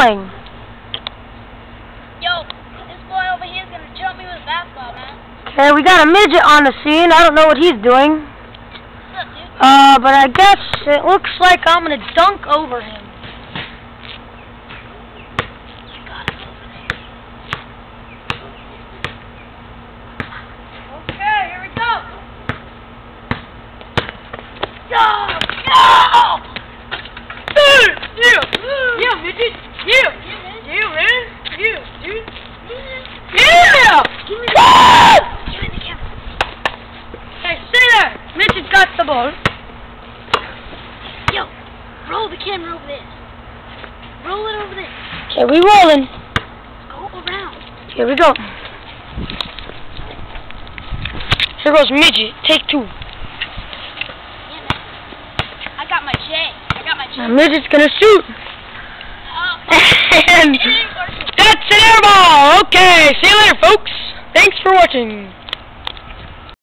doing? Yo, this boy over here is gonna jump me with a basketball, man. Okay, we got a midget on the scene. I don't know what he's doing. What's up, dude? But I guess it looks like I'm gonna dunk over him. You got it over there. Okay, here we go. Go! Go! Yeah, midget. Yeah, man. Yeah, dude. Yeah! Give me the camera. Hey, stay there. Midget got the ball. Yo, roll the camera over there. Roll it over there. Okay, we rolling. Go around. Here we go. Here goes midget. Take two. Yeah, man. I got my J. Now midget's gonna shoot. And It ain't working. that's an air ball. Okay, see you later, folks. Thanks for watching.